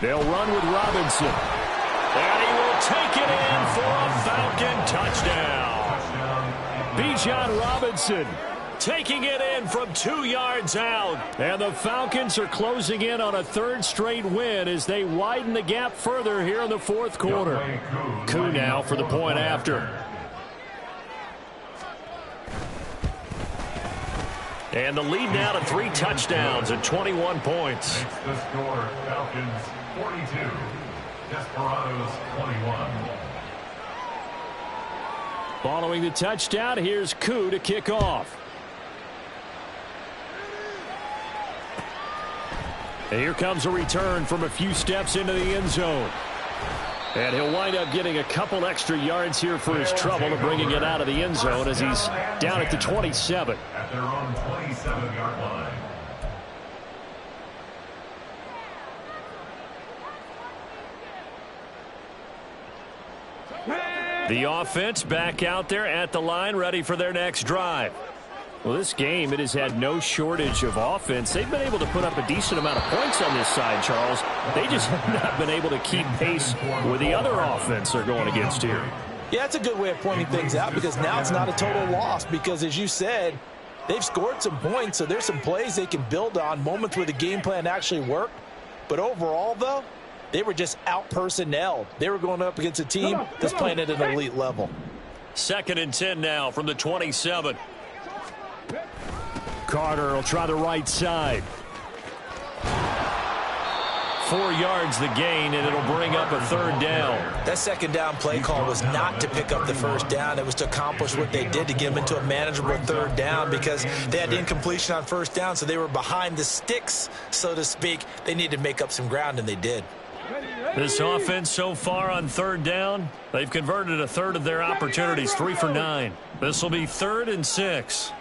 They'll run with Robinson. And he will take it in for a Falcon touchdown. Bijan Robinson taking it in from 2 yards out. And the Falcons are closing in on a 3rd straight win as they widen the gap further here in the 4th quarter. Kttn now for the point after. And the lead now to 3 touchdowns and 21 points. Makes the score Falcons 42, Desperados 21. Following the touchdown, here's Kttn to kick off. And here comes a return from a few steps into the end zone. And he'll wind up getting a couple extra yards here for his trouble of bringing it out of the end zone as he's down at the 27. At their own 27-yard line. The offense back out there at the line, ready for their next drive. Well, this game, it has had no shortage of offense. They've been able to put up a decent amount of points on this side, Charles. They just have not been able to keep pace with the other offense they're going against here. Yeah, that's a good way of pointing things out because now it's not a total loss because, as you said, they've scored some points, so there's some plays they can build on, moments where the game plan actually worked. But overall, though, they were just out-personnelled. They were going up against a team that's playing at an elite level. 2nd and 10 now from the 27. Carter will try the right side. 4 yards the gain, and it'll bring up a 3rd down. That 2nd down play call was not to pick up the 1st down. It was to accomplish what they did to get them into a manageable 3rd down because they had incompletion on 1st down, so they were behind the sticks, so to speak. They needed to make up some ground, and they did. This offense so far on 3rd down, they've converted a third of their opportunities, 3 for 9. This will be 3rd and 6.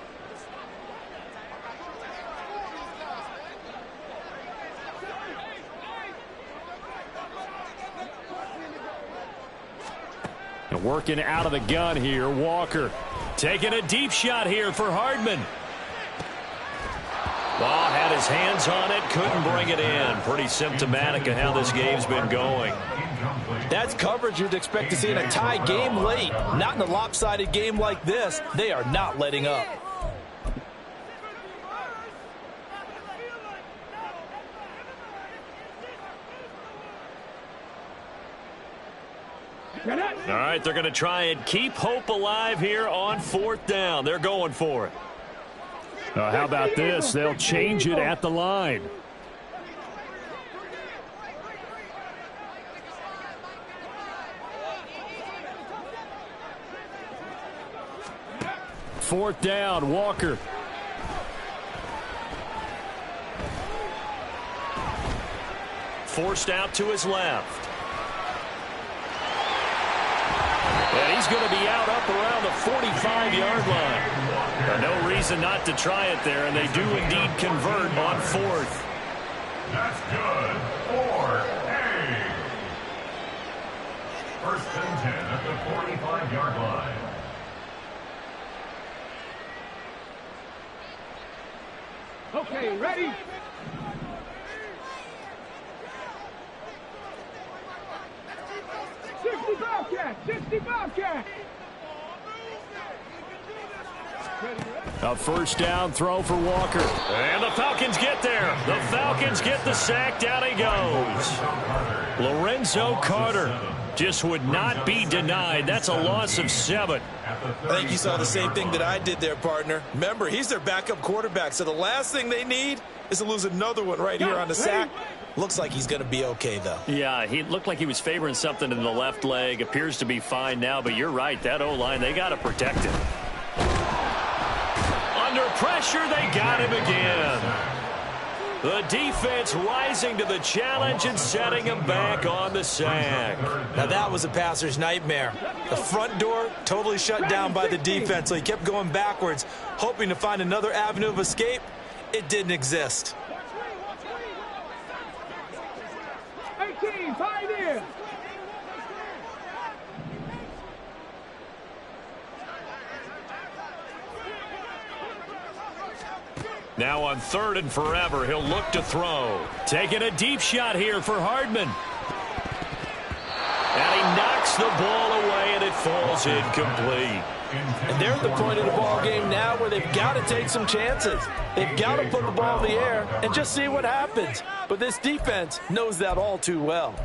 And working out of the gun here, Walker. Taking a deep shot here for Hardman. Ball had his hands on it, couldn't bring it in. Pretty symptomatic of how this game's been going. That's coverage you'd expect to see in a tie game late. Not in a lopsided game like this. They are not letting up. All right, they're going to try and keep hope alive here on 4th down. They're going for it. How about this? They'll change it at the line. Fourth down, Walker. Forced out to his left. And he's going to be out up around the 45-yard line. No reason not to try it there, and they do indeed convert on 4th. That's good. 4A. 1st and 10 at the 45-yard line. Okay, ready? A 1st down throw for Walker. And the Falcons get there. The Falcons get the sack. Down he goes. Lorenzo Carter just would not be denied. That's a loss of 7. I think you saw the same thing that I did there, partner. Remember, he's their backup quarterback, so the last thing they need is to lose another one right here on the sack. Looks like he's going to be okay, though. Yeah, he looked like he was favoring something in the left leg. Appears to be fine now, but you're right. That O-line, they got to protect him. Under pressure, they got him again. The defense rising to the challenge and setting him back on the sack. Now that was a passer's nightmare. The front door totally shut down by the defense, so he kept going backwards, hoping to find another avenue of escape. It didn't exist. 18, pioneer. Now on 3rd and forever, he'll look to throw. Taking a deep shot here for Hardman. And he knocks the ball away, and it falls incomplete. And they're at the point of the ball game now where they've got to take some chances. They've got to put the ball in the air and just see what happens. But this defense knows that all too well.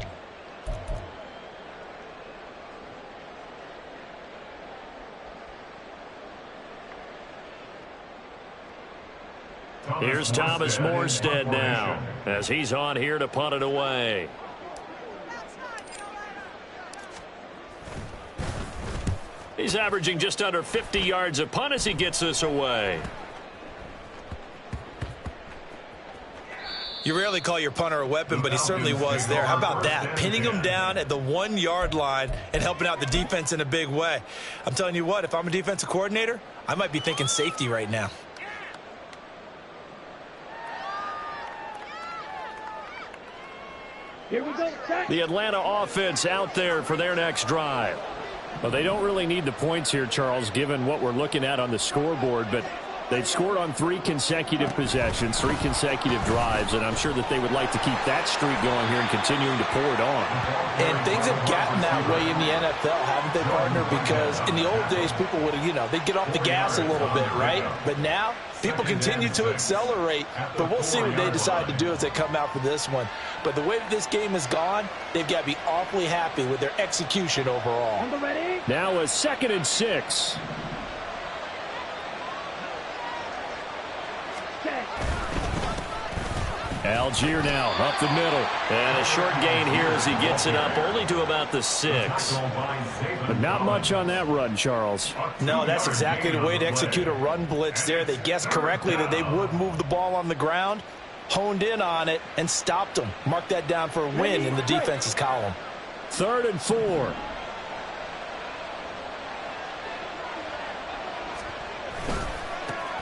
Here's Thomas Morstead now as he's on here to punt it away. He's averaging just under 50 yards a punt as he gets this away. You rarely call your punter a weapon, but he certainly was there. How about that? Pinning him down at the 1-yard line and helping out the defense in a big way. I'm telling you what, if I'm a defensive coordinator, I might be thinking safety right now. Here we go, set. The Atlanta offense out there for their next drive. Well, they don't really need the points here, Charles, given what we're looking at on the scoreboard, but They've scored on 3 consecutive possessions, 3 consecutive drives, and I'm sure that they would like to keep that streak going here and continuing to pour it on. And things have gotten that way in the NFL, haven't they, partner? Because in the old days, people would have, they'd get off the gas a little bit, right? But now, people continue to accelerate, but we'll see what they decide to do as they come out for this one. But the way that this game has gone, they've got to be awfully happy with their execution overall. Now a 2nd and 6. Algier now up the middle. And a short gain here as he gets it up only to about the 6. But not much on that run, Charles. No, that's exactly the way to execute a run blitz there. They guessed correctly that they would move the ball on the ground, honed in on it, and stopped them. Mark that down for a win in the defense's column. 3rd and 4.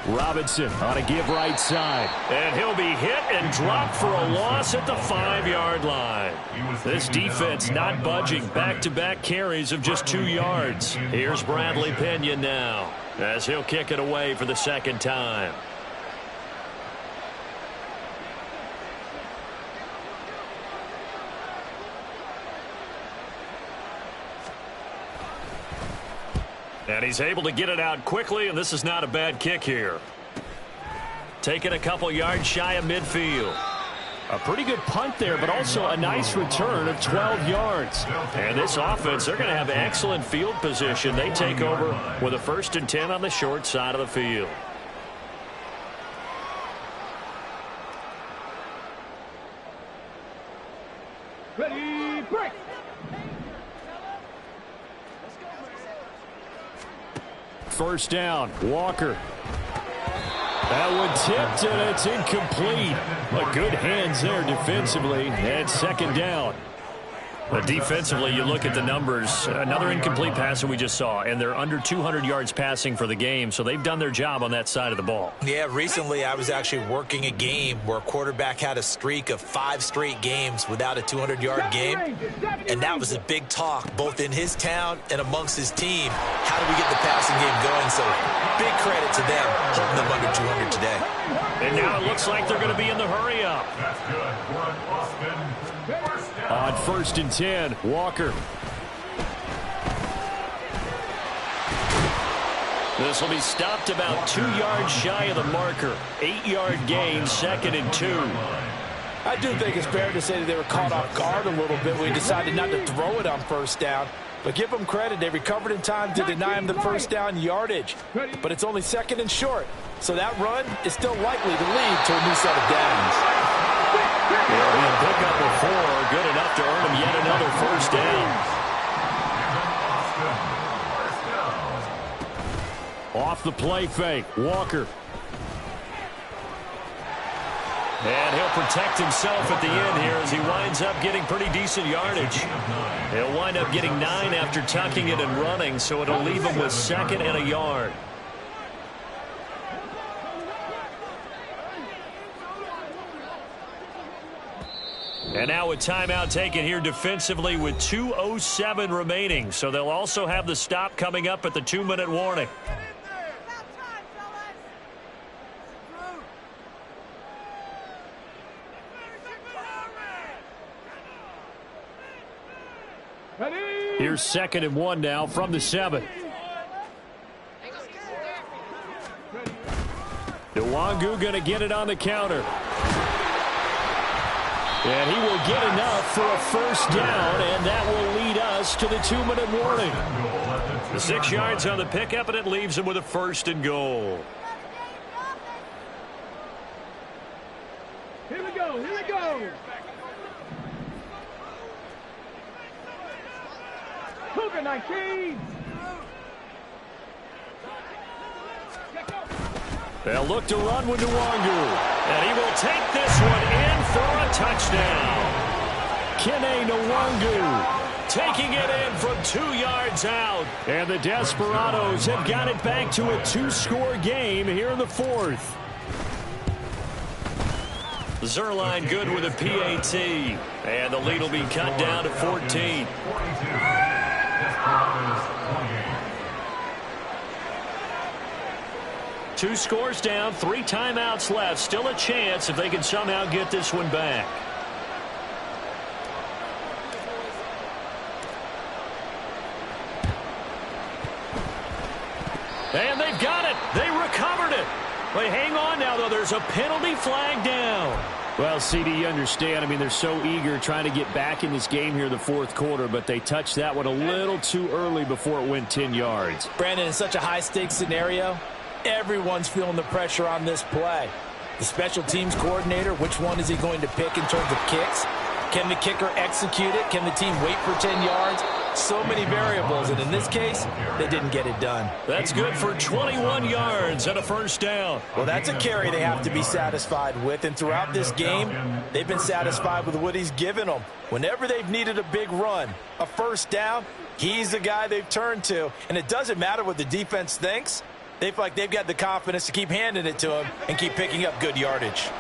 Robinson on a give right side. And he'll be hit and dropped for a loss at the 5-yard line. This defense not budging. Back-to-back carries of just 2 yards. Here's Bradley Pinion now as he'll kick it away for the 2nd time. And he's able to get it out quickly, and this is not a bad kick here. Taking a couple yards shy of midfield. A pretty good punt there, but also a nice return of 12 yards. And this offense, they're going to have excellent field position. They take over with a 1st and 10 on the short side of the field. Ready, break. First down, Walker. That one tipped, and it's incomplete. But good hands there defensively, and 2nd down. But defensively, you look at the numbers. Another incomplete pass that we just saw, and they're under 200 yards passing for the game, so they've done their job on that side of the ball. Yeah, recently I was actually working a game where a quarterback had a streak of 5 straight games without a 200-yard game, and that was a big talk both in his town and amongst his team. How do we get the passing game going? So big credit to them holding them under 200 today. And now it looks like they're going to be in the hurry-up. That's good for an Austin. On 1st and 10, Walker. This will be stopped about 2 yards shy of the marker. 8-yard gain, 2nd and 2. I do think it's fair to say that they were caught off guard a little bit when we decided not to throw it on 1st down. But give them credit. They recovered in time to deny him the 1st down yardage. But it's only 2nd and short. So that run is still likely to lead to a new set of downs. It'll be a pickup of 4, good enough to earn him yet another 1st down. Off the play fake, Walker. And he'll protect himself at the end here as he winds up getting pretty decent yardage. He'll wind up getting 9 after tucking it and running, so it'll leave him with 2nd and a yard. And now a timeout taken here defensively with 2:07 remaining. So they'll also have the stop coming up at the 2-minute warning. Here's 2nd and 1 now from the 7. Nwangu going to get it on the counter. And he will get enough for a 1st down, and that will lead us to the 2-minute warning. The 6 yards on the pickup, and it leaves him with a 1st and goal. Here we go, here we go. Cougar 19. They'll look to run with Nwangu. And he will take this one in for a touchdown. Kttn Nwangu taking it in from 2 yards out. And the Desperados have got it back to a 2-score game here in the 4th. Zerline good with a PAT. And the lead will be cut down to 14. 2 scores down, 3 timeouts left. Still a chance if they can somehow get this one back. And they've got it. They recovered it. Wait, hang on now, though. There's a penalty flag down. Well, CD, you understand. I mean, they're so eager trying to get back in this game here in the fourth quarter, but they touched that one a little too early before it went 10 yards. Brandon, in such a high-stakes scenario, everyone's feeling the pressure on this play. The special teams coordinator, which one is he going to pick in terms of kicks? Can the kicker execute it? Can the team wait for 10 yards? So many variables, and in this case, they didn't get it done. That's good for 21 yards and a first down. Well, that's a carry they have to be satisfied with, and throughout this game, they've been satisfied with what he's given them. Whenever they've needed a big run, a first down, he's the guy they've turned to, and it doesn't matter what the defense thinks. They feel like they've got the confidence to keep handing it to him and keep picking up good yardage.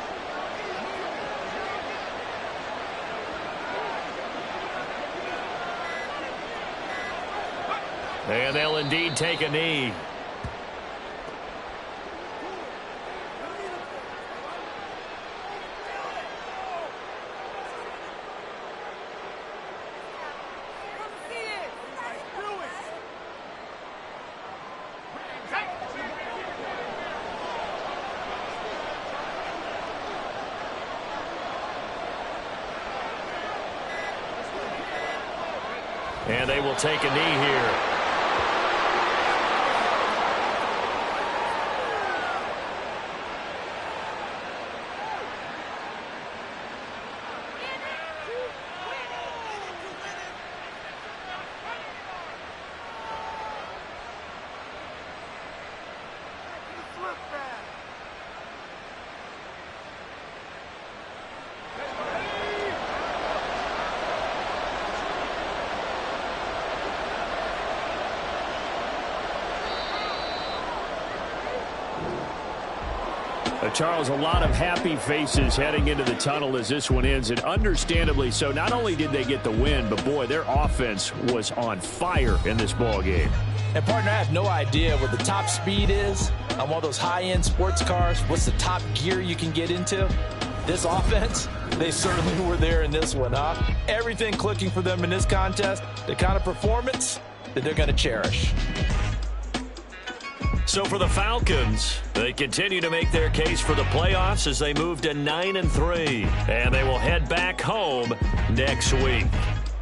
And they'll indeed take a knee. And they will take a knee here. Charles, a lot of happy faces heading into the tunnel as this one ends, and understandably so. Not only did they get the win, but, boy, their offense was on fire in this ball game. And, partner, I have no idea what the top speed is on one of those high-end sports cars. What's the top gear you can get into? This offense, they certainly were there in this one, huh? Everything clicking for them in this contest, the kind of performance that they're going to cherish. So for the Falcons, they continue to make their case for the playoffs as they move to 9-3, and they will head back home next week.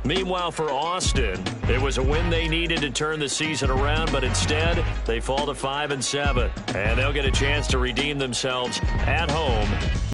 Meanwhile, for Austin, it was a win they needed to turn the season around, but instead they fall to 5-7, and they'll get a chance to redeem themselves at home